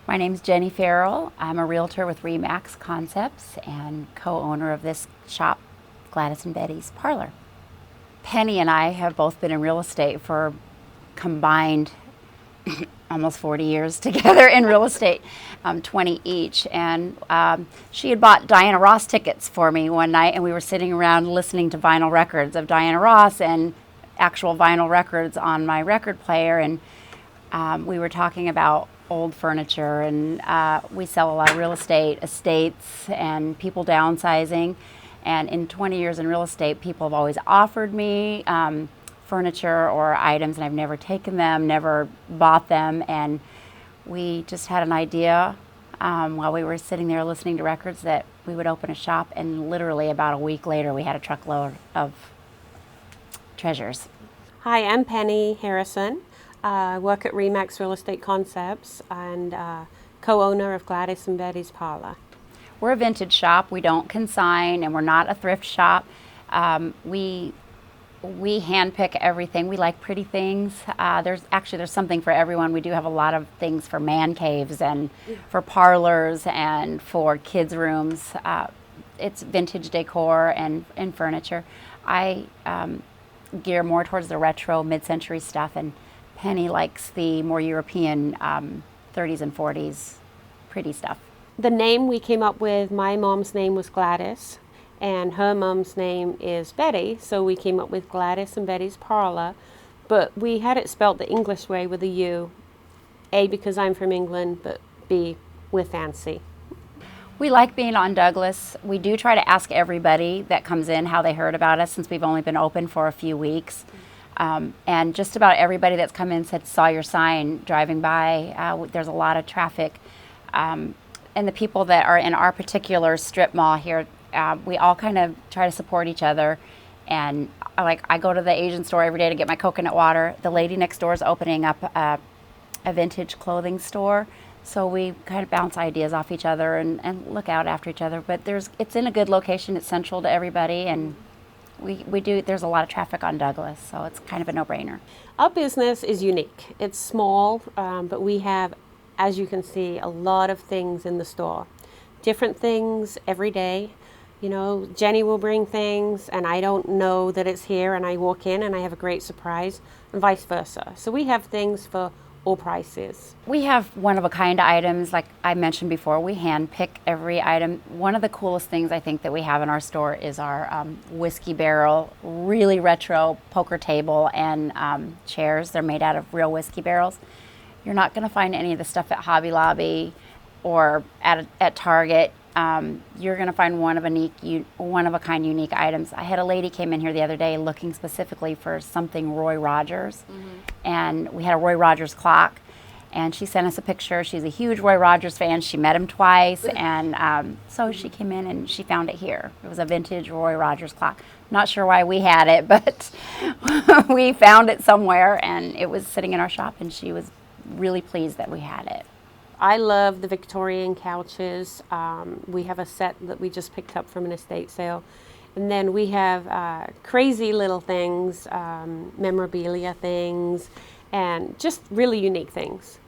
My name's Jenny Farrell. I'm a realtor with Remax Concepts and co-owner of this shop, Gladys and Betty's Parlor. Penny and I have both been in real estate for combined almost 40 years together in real estate, 20 each. And she had bought Diana Ross tickets for me one night, and we were sitting around listening to vinyl records of Diana Ross and actual vinyl records on my record player. And we were talking about old furniture, and we sell a lot of real estate, estates, and people downsizing. And in 20 years in real estate, people have always offered me furniture or items, and I've never taken them, never bought them. And we just had an idea while we were sitting there listening to records that we would open a shop, and literally about a week later, we had a truckload of treasures. Hi, I'm Penny Harrison. I work at Remax Real Estate Concepts and co-owner of Gladys and Betty's Parlour. We're a vintage shop. We don't consign, and we're not a thrift shop. We handpick everything. We like pretty things. There's something for everyone. We do have a lot of things for man caves and for parlors and for kids' rooms. It's vintage decor and furniture. I gear more towards the retro mid-century stuff, and Penny likes the more European 30s and 40s pretty stuff. The name we came up with, my mom's name was Gladys, and her mom's name is Betty, so we came up with Gladys and Betty's Parlour, but we had it spelt the English way with a U. A, because I'm from England, but B, we're fancy. We like being on Douglas. We do try to ask everybody that comes in how they heard about us, since we've only been open for a few weeks. And just about everybody that's come in saw your sign driving by. There's a lot of traffic. And the people that are in our particular strip mall here, we all kind of try to support each other. And I go to the Asian store every day to get my coconut water. The lady next door is opening up a vintage clothing store. So we kind of bounce ideas off each other and look out after each other. But it's in a good location. It's central to everybody. And there's a lot of traffic on Douglas, so it's kind of a no-brainer. Our business is unique. It's small, but we have, as you can see, a lot of things in the store. Different things every day. You know, Jenny will bring things, and I don't know that it's here, and I walk in and I have a great surprise, and vice versa. So we have things for all prices. We have one-of-a-kind items, like I mentioned before. We hand-pick every item. One of the coolest things I think that we have in our store is our whiskey barrel, really retro poker table and chairs. They're made out of real whiskey barrels. You're not going to find any of the stuff at Hobby Lobby or at Target. You're going to find one-of-a-kind unique items. I had a lady came in here the other day looking specifically for something Roy Rogers, and we had a Roy Rogers clock, and she sent us a picture. She's a huge Roy Rogers fan. She met him twice, and so she came in and she found it here. It was a vintage Roy Rogers clock. Not sure why we had it, but we found it somewhere, and it was sitting in our shop, and she was really pleased that we had it. I love the Victorian couches. We have a set that we just picked up from an estate sale. And then we have crazy little things, memorabilia things, and just really unique things.